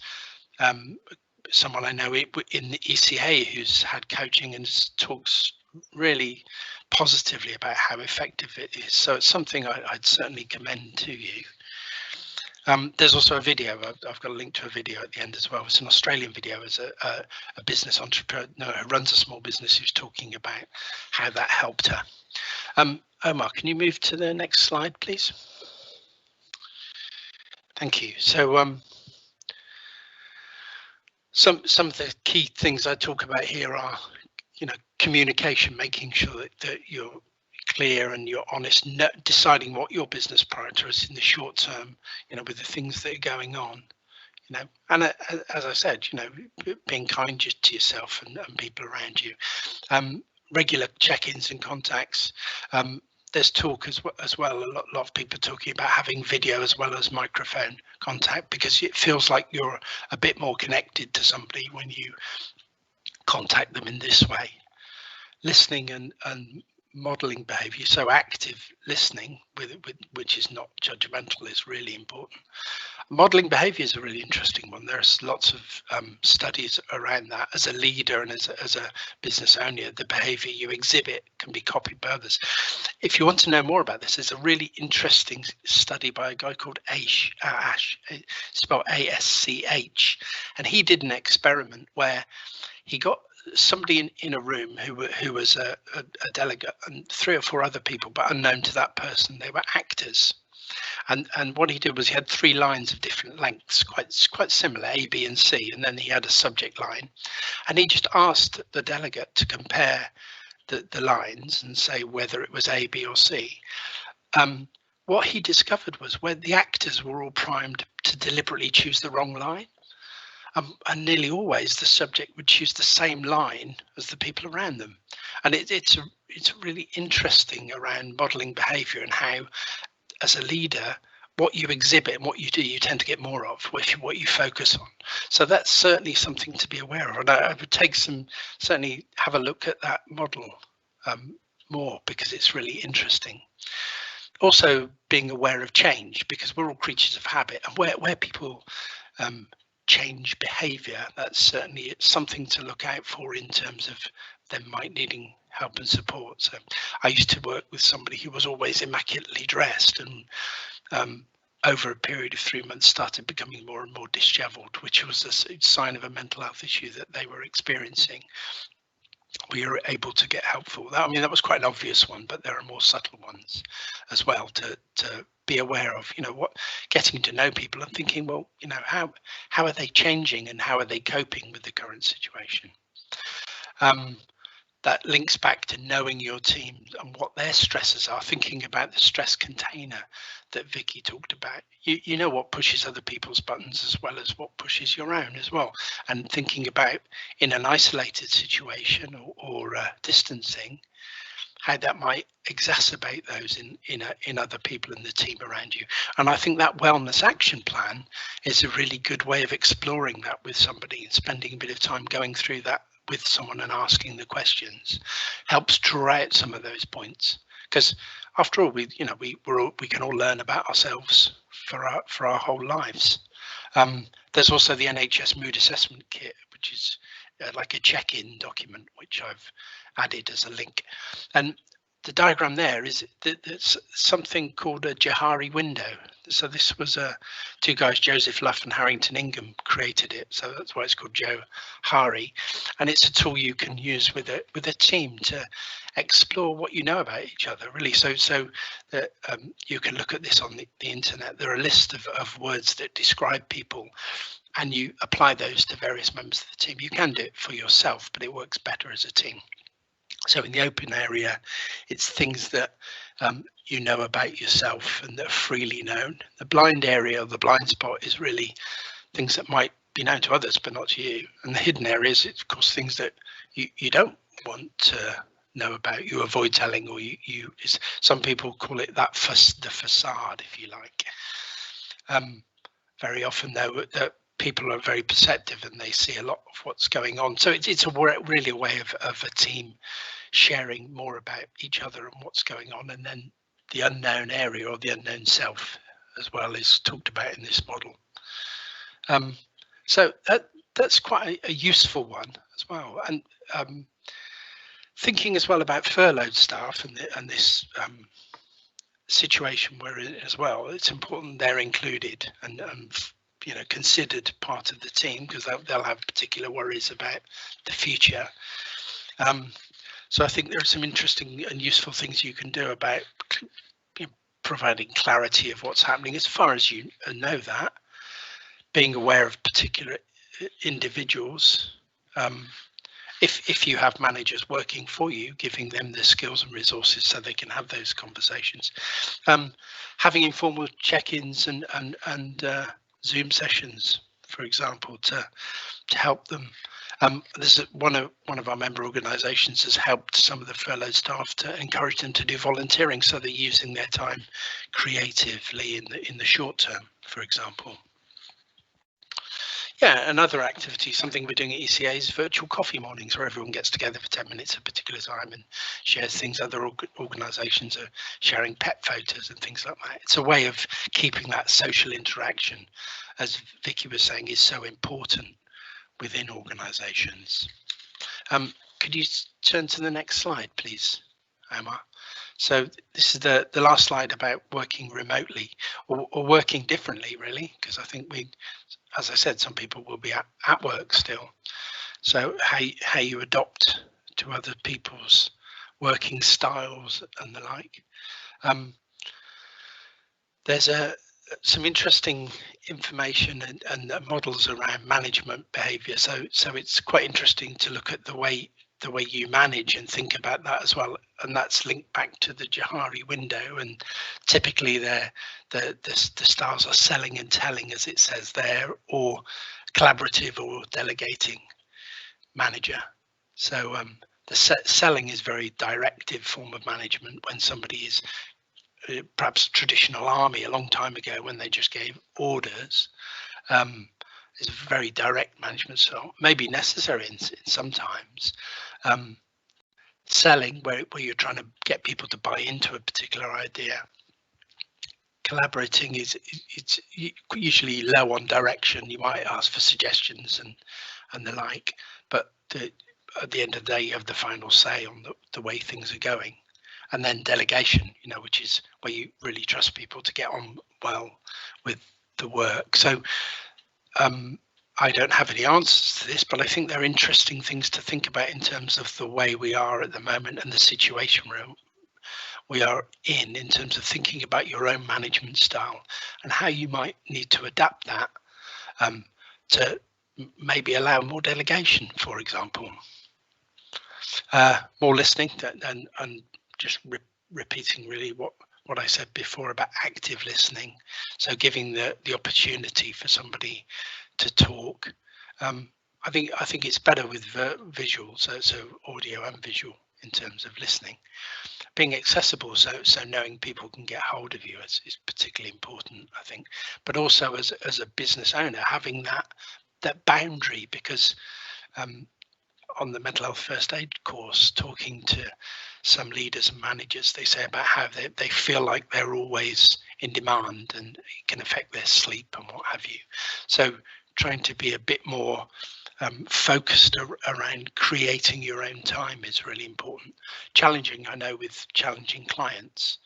someone I know in the ECA who's had coaching and talks really positively about how effective it is. So it's something I'd certainly commend to you. There's also a video. I've got a link to a video at the end as well. It's an Australian video as a business entrepreneur who runs a small business who's talking about how that helped her. Omar, can you move to the next slide, please? Thank you. So some of the key things I talk about here are, communication, making sure that you're clear and you're honest, deciding what your business priority is in the short term, with the things that are going on, and as I said, being kind just to yourself and people around you. Regular check-ins and contacts. There's talk as well, a lot of people talking about having video as well as microphone contact, because it feels like you're a bit more connected to somebody when you contact them in this way. Listening and modeling behavior, so active listening which is not judgmental is really important. Modeling behavior is a really interesting one. There's lots of studies around that. As a leader and as a business owner, the behavior you exhibit can be copied by others. If you want to know more about this, there's a really interesting study by a guy called Ash, spelled ASCH, and he did an experiment where he got somebody in a room who was a delegate, and 3 or 4 other people, but unknown to that person. They were actors, and what he did was he had 3 lines of different lengths, quite similar, A, B, and C, and then he had a subject line, and he just asked the delegate to compare the lines and say whether it was A, B, or C. What he discovered was where the actors were all primed to deliberately choose the wrong line. And nearly always the subject would choose the same line as the people around them. And it's really interesting around modeling behavior and how, as a leader, what you exhibit and what you do, you tend to get more of, what you focus on. So that's certainly something to be aware of. And I would certainly have a look at that model more, because it's really interesting. Also being aware of change, because we're all creatures of habit, and where people change behavior, that's certainly something to look out for in terms of them needing help and support. So I used to work with somebody who was always immaculately dressed, and over a period of 3 months started becoming more and more disheveled, which was a sign of a mental health issue that they were experiencing. We were able to get help for that. I mean, that was quite an obvious one, but there are more subtle ones as well to be aware of, getting to know people and thinking, well, how are they changing and how are they coping with the current situation? That links back to knowing your team and what their stresses are, thinking about the stress container that Vicki talked about. You know what pushes other people's buttons as well as what pushes your own as well, and thinking about in an isolated situation or distancing, how that might exacerbate those in other people in the team around you. And I think that wellness action plan is a really good way of exploring that with somebody and spending a bit of time going through that with someone and asking the questions helps draw out some of those points, because after all, we can all learn about ourselves for our whole lives. There's also the NHS mood assessment kit, which is like a check-in document, which I've added as a link. And the diagram there is there's something called a Johari window. So this was 2 guys, Joseph Luff and Harrington Ingham, created it. So that's why it's called Johari. And it's a tool you can use with a team to explore what you know about each other, really. So that you can look at this on the internet. There are a list of words that describe people, and you apply those to various members of the team. You can do it for yourself, but it works better as a team. So in the open area, it's things that you know about yourself and that are freely known. The blind area, or the blind spot, is really things that might be known to others but not to you. And the hidden areas, it's of course things that you don't want to know about, you avoid telling, or some people call it that the facade, if you like. Very often though, that people are very perceptive and they see a lot of what's going on. So it's really a way of a team sharing more about each other and what's going on. And then the unknown area, or the unknown self, as well, is talked about in this model. So that's quite a useful one as well. And thinking as well about furloughed staff and this situation we're in as well, it's important they're included and considered part of the team, because they'll have particular worries about the future. So I think there are some interesting and useful things you can do about providing clarity of what's happening as far as you know that, being aware of particular individuals. If you have managers working for you, giving them the skills and resources so they can have those conversations. Having informal check-ins and Zoom sessions, for example, to help them. This is one of our member organisations has helped some of the furloughed staff to encourage them to do volunteering, so they're using their time creatively in the short term, for example. Yeah, another activity, something we're doing at ECA, is virtual coffee mornings, where everyone gets together for 10 minutes at a particular time and shares things. Other organisations are sharing pet photos and things like that. It's a way of keeping that social interaction, as Vicki was saying, is so important within organisations. Could you turn to the next slide, please, Omar? So this is the last slide about working remotely, or working differently, really, because I think as I said, some people will be at work still. So how you adopt to other people's working styles and the like. There's some interesting information and models around management behaviour. So it's quite interesting to look at the way you manage and think about that as well, and that's linked back to the Johari window. And typically the styles are selling and telling, as it says there, or collaborative or delegating manager. So the selling is very directive form of management, when somebody is perhaps traditional army a long time ago, when they just gave orders. Is a very direct management style, maybe necessary in sometimes. Selling, where you're trying to get people to buy into a particular idea. Collaborating it's usually low on direction. You might ask for suggestions and the like, but at the end of the day, you have the final say on the way things are going. And then delegation, which is where you really trust people to get on well with the work. So I don't have any answers to this, but I think they're interesting things to think about in terms of the way we are at the moment and the situation we are in terms of thinking about your own management style and how you might need to adapt that to maybe allow more delegation, for example. More listening and just repeating really what I said before about active listening. So giving the opportunity for somebody to talk. I think it's better with visual, so audio and visual in terms of listening. Being accessible, so knowing people can get hold of you is particularly important, I think. But also as a business owner, having that boundary, because on the mental health first aid course, talking to some leaders and managers, they say about how they feel like they're always in demand and it can affect their sleep and what have you. So trying to be a bit more focused around creating your own time is really important. Challenging, I know, with challenging clients,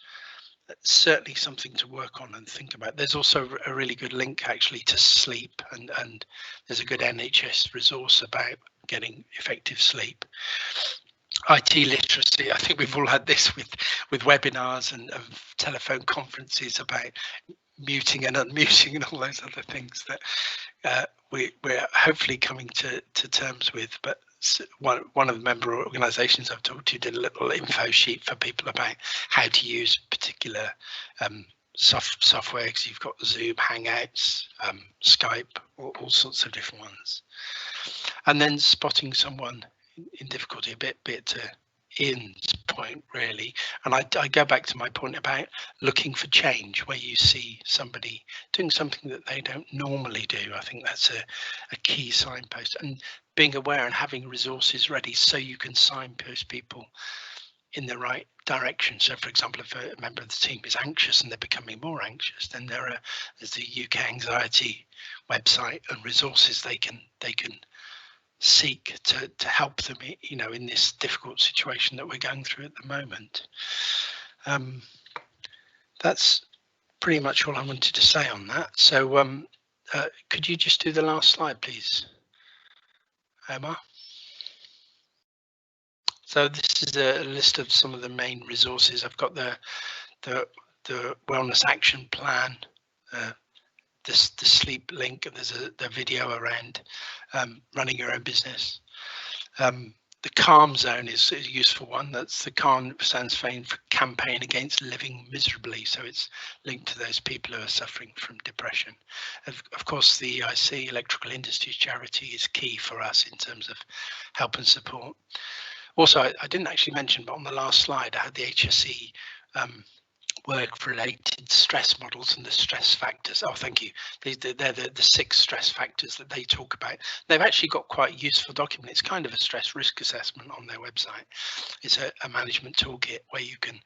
that's certainly something to work on and think about. There's also a really good link actually to sleep, and there's a good NHS resource about getting effective sleep. IT literacy, I think we've all had this with webinars and telephone conferences about muting and unmuting and all those other things that we're hopefully coming to terms with. But one of the member organisations I've talked to did a little info sheet for people about how to use particular software, because you've got Zoom, Hangouts, Skype, all sorts of different ones. And then spotting someone in difficulty, a bit to Ian's point really, and I go back to my point about looking for change where you see somebody doing something that they don't normally do. I think that's a key signpost, and being aware and having resources ready so you can signpost people in the right direction. So for example, if a member of the team is anxious and they're becoming more anxious, then there's the UK anxiety website and resources they can seek to help them, you know, in this difficult situation that we're going through at the moment. That's pretty much all I wanted to say on that. So could you just do the last slide, please, Omar? So this is a list of some of the main resources. I've got the wellness action plan, the sleep link, and there's the video around running your own business. The calm zone is a useful one. That's the calm stands for campaign against living miserably. So it's linked to those people who are suffering from depression. Of course, the EIC, Electrical Industries Charity, is key for us in terms of help and support. Also, I didn't actually mention, but on the last slide, I had the HS&E work-related stress models and the stress factors. Oh, thank you. They're the 6 stress factors that they talk about. They've actually got quite a useful document. It's kind of a stress risk assessment on their website. It's a management toolkit where you can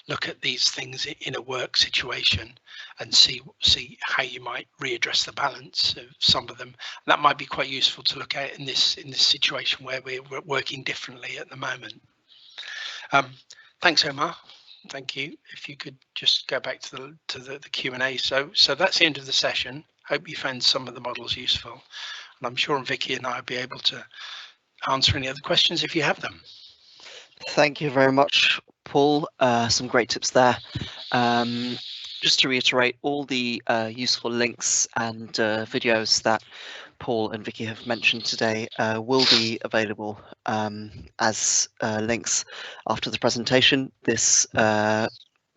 look at these things in a work situation and see how you might readdress the balance of some of them. That might be quite useful to look at in this situation where we're working differently at the moment. Thanks, Omar. Thank you. If you could just go back to the Q&A. So that's the end of the session. Hope you found some of the models useful, and I'm sure Vicki and I will be able to answer any other questions if you have them. Thank you very much, Paul. Some great tips there. Just to reiterate, all the useful links and videos that Paul and Vicki have mentioned today will be available as links after the presentation. This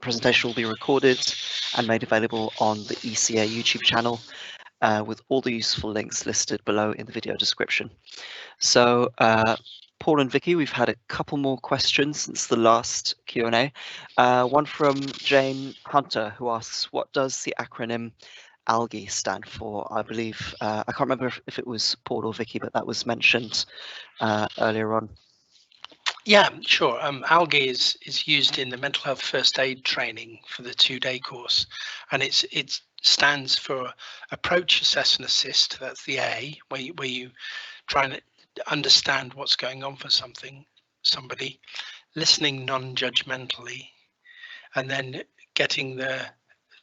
presentation will be recorded and made available on the ECA YouTube channel with all the useful links listed below in the video description. So Paul and Vicki, we've had a couple more questions since the last Q&A. One from Jane Hunter, who asks, what does the acronym ALGAE stand for? I believe, I can't remember if it was Paul or Vicki, but that was mentioned earlier on. Yeah, sure. ALGAE is used in the mental health first aid training for the 2-day course, and it stands for Approach, Assess and Assist. That's the A, where you try and understand what's going on for somebody, listening non-judgmentally, and then getting the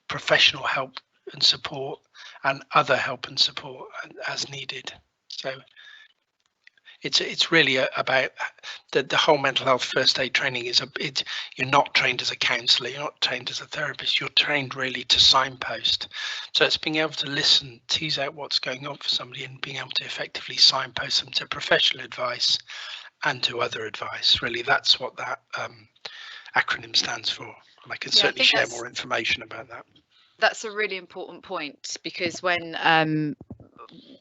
professional help and support and other help and support as needed. So it's really about the whole mental health first aid training you're not trained as a counsellor, you're not trained as a therapist, you're trained really to signpost. So it's being able to listen, tease out what's going on for somebody, and being able to effectively signpost them to professional advice and to other advice. Really, that's what that acronym stands for, and I can certainly share more information about that. That's a really important point, because when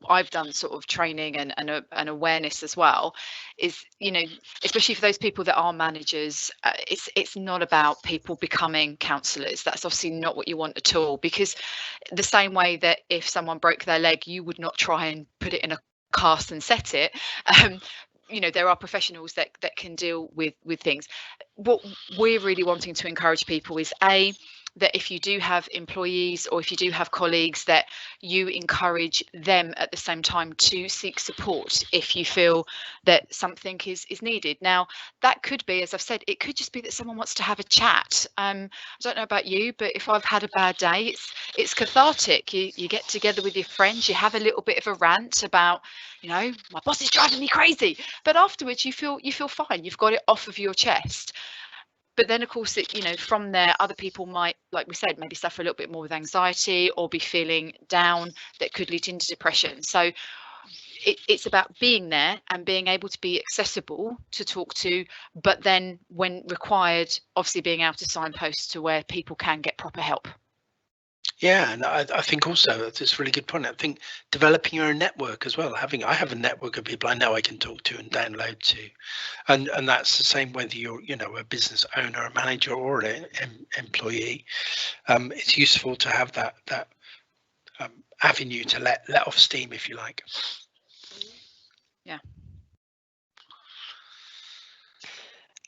I've done sort of training and awareness as well, is, you know, especially for those people that are managers, it's not about people becoming counsellors. That's obviously not what you want at all, because the same way that if someone broke their leg, you would not try and put it in a cast and set it. You know, there are professionals that can deal with things. What we're really wanting to encourage people is that if you do have employees or if you do have colleagues, that you encourage them at the same time to seek support if you feel that something is needed. Now, that could be, as I've said, it could just be that someone wants to have a chat. I don't know about you, but if I've had a bad day, it's cathartic. You get together with your friends, you have a little bit of a rant about, you know, my boss is driving me crazy, but afterwards you feel fine. You've got it off of your chest. But then, of course, you know, from there, other people might, like we said, maybe suffer a little bit more with anxiety or be feeling down, that could lead into depression. So it's about being there and being able to be accessible to talk to, but then when required, obviously being able to signpost to where people can get proper help. Yeah, and I think also that's a really good point. I think developing your own network as well. I have a network of people I know I can talk to and download to, and that's the same whether you're a business owner, a manager, or an employee. It's useful to have that avenue to let off steam, if you like. Yeah.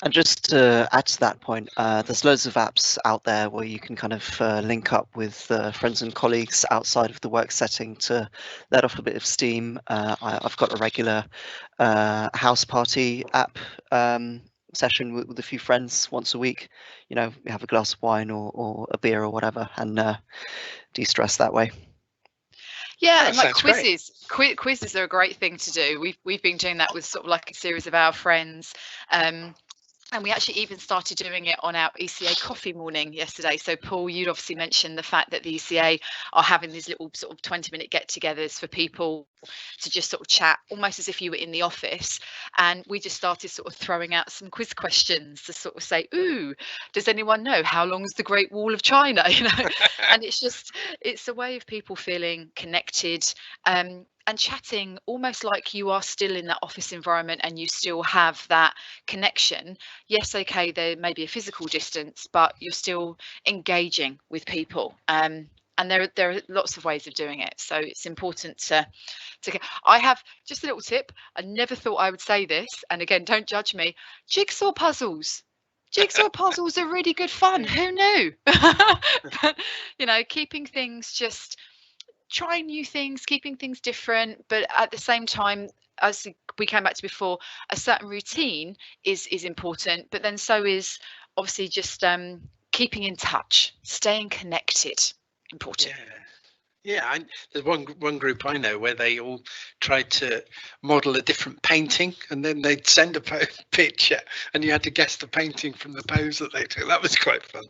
And just to add to that point, there's loads of apps out there where you can kind of link up with friends and colleagues outside of the work setting to let off a bit of steam. I've got a regular house party app session with a few friends once a week. We have a glass of wine or a beer or whatever, and de-stress that way. Yeah, and like quizzes are a great thing to do. We've been doing that with sort of like a series of our friends. And we actually even started doing it on our ECA coffee morning yesterday. So Paul, you'd obviously mentioned the fact that the ECA are having these little sort of 20-minute get-togethers for people to just sort of chat, almost as if you were in the office. And we just started sort of throwing out some quiz questions to sort of say, ooh, does anyone know how long is the Great Wall of China? And it's a way of people feeling connected. And chatting almost like you are still in that office environment and you still have that connection. Yes, okay, there may be a physical distance, but you're still engaging with people. And there are lots of ways of doing it. So it's important to I have just a little tip. I never thought I would say this. And again, don't judge me. Jigsaw puzzles. Jigsaw puzzles are really good fun. Who knew? But, keeping things just trying new things, keeping things different, but at the same time, as we came back to before, a certain routine is important, but then so is obviously just keeping in touch, staying connected. Important. Yeah, there's one group I know where they all tried to model a different painting, and then they'd send a picture, and you had to guess the painting from the pose that they took. That was quite fun.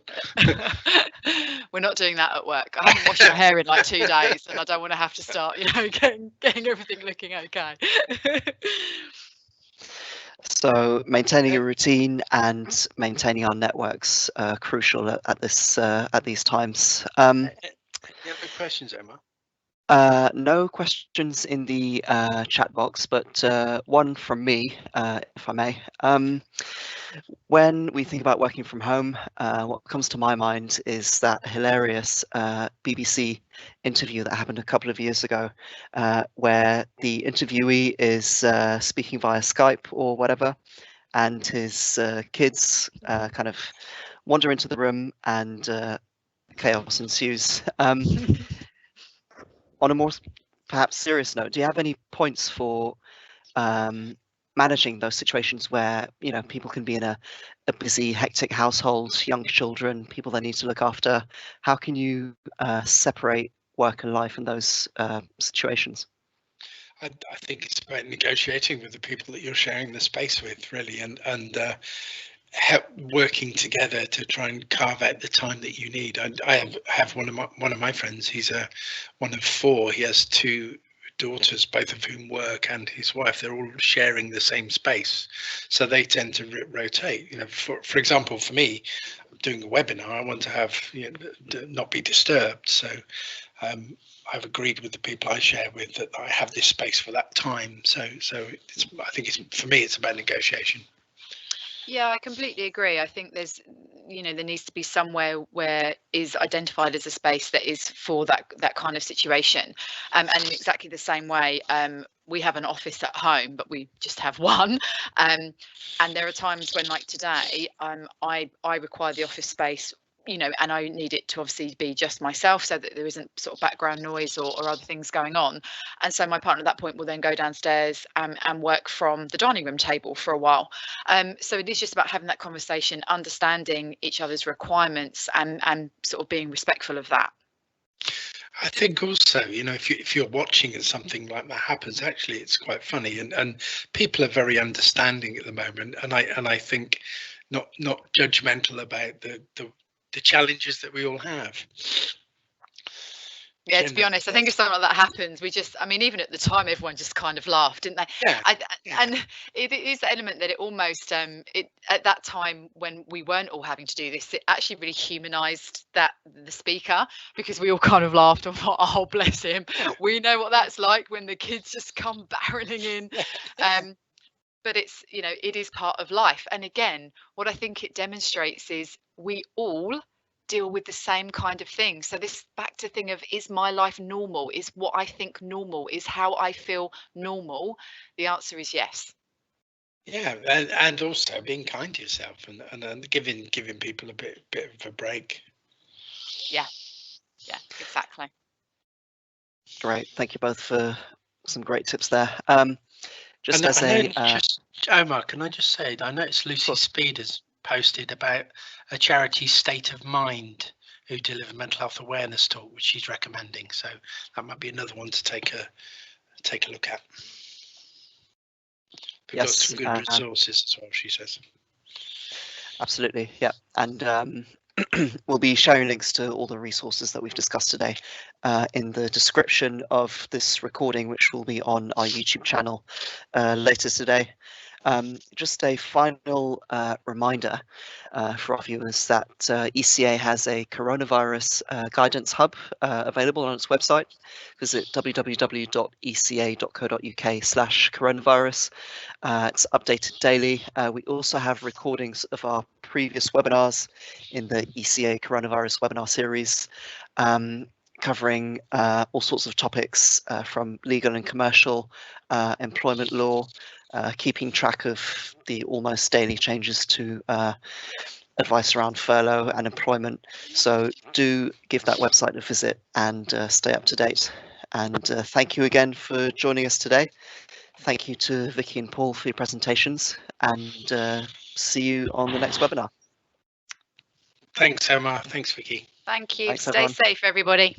We're not doing that at work. I haven't washed my hair in like 2 days, and I don't want to have to start, getting everything looking okay. So maintaining a routine and maintaining our networks are crucial at these times. You have any questions, Emma? No questions in the chat box, but one from me, if I may. When we think about working from home, what comes to my mind is that hilarious BBC interview that happened a couple of years ago, where the interviewee is speaking via Skype or whatever, and his kids kind of wander into the room and chaos ensues. On a more perhaps serious note, do you have any points for managing those situations where people can be in a busy, hectic household, young children, people they need to look after? How can you separate work and life in those situations? I think it's about negotiating with the people that you're sharing the space with, really, and working together to try and carve out the time that you need. I have one of my friends. He's one of 4. He has 2 daughters, both of whom work, and his wife. They're all sharing the same space, so they tend to rotate. For example, for me, doing a webinar, I want to have not be disturbed. So I've agreed with the people I share with that I have this space for that time. So I think for me, it's about negotiation. Yeah, I completely agree. I think there needs to be somewhere where is identified as a space that is for that kind of situation. And in exactly the same way, we have an office at home, but we just have one. And there are times when, like today, I require the office space, and I need it to obviously be just myself so that there isn't sort of background noise or other things going on. And so my partner at that point will then go downstairs and work from the dining room table for a while. So it is just about having that conversation, understanding each other's requirements and sort of being respectful of that. I think also, if you're watching and something like that happens, actually, it's quite funny, and people are very understanding at the moment, and I think not judgmental about the challenges that we all have. Yeah, to be honest, I think if something like that happens, I mean, even at the time, everyone just kind of laughed, didn't they? Yeah. And it is the element that it almost, at that time when we weren't all having to do this, it actually really humanised the speaker, because we all kind of laughed and thought, oh, bless him. We know what that's like when the kids just come barreling in. But it's, it is part of life. And again, what I think it demonstrates is we all deal with the same kind of thing. So this back to thing of, is my life normal? Is what I think normal? Is how I feel normal? The answer is yes. Yeah, and also being kind to yourself and giving people a bit of a break. Yeah, exactly. Great, thank you both for some great tips there. Omar, can I just say, I noticed Lucy Speed has posted about a charity, State of Mind, who deliver mental health awareness talk, which she's recommending. So that might be another one to take a look at. We've got some good resources as well, she says. Absolutely, yeah. And we'll be sharing links to all the resources that we've discussed today in the description of this recording, which will be on our YouTube channel later today. Just a final reminder for our viewers that ECA has a coronavirus guidance hub available on its website. Visit www.eca.co.uk/coronavirus. It's updated daily. We also have recordings of our previous webinars in the ECA coronavirus webinar series, covering all sorts of topics from legal and commercial, employment law, keeping track of the almost daily changes to advice around furlough and employment. So do give that website a visit and stay up to date. And thank you again for joining us today. Thank you to Vicki and Paul for your presentations, and see you on the next webinar. Thanks, Omar. Thanks, Vicki. Thank you. Thanks, Stay everyone. safe, everybody.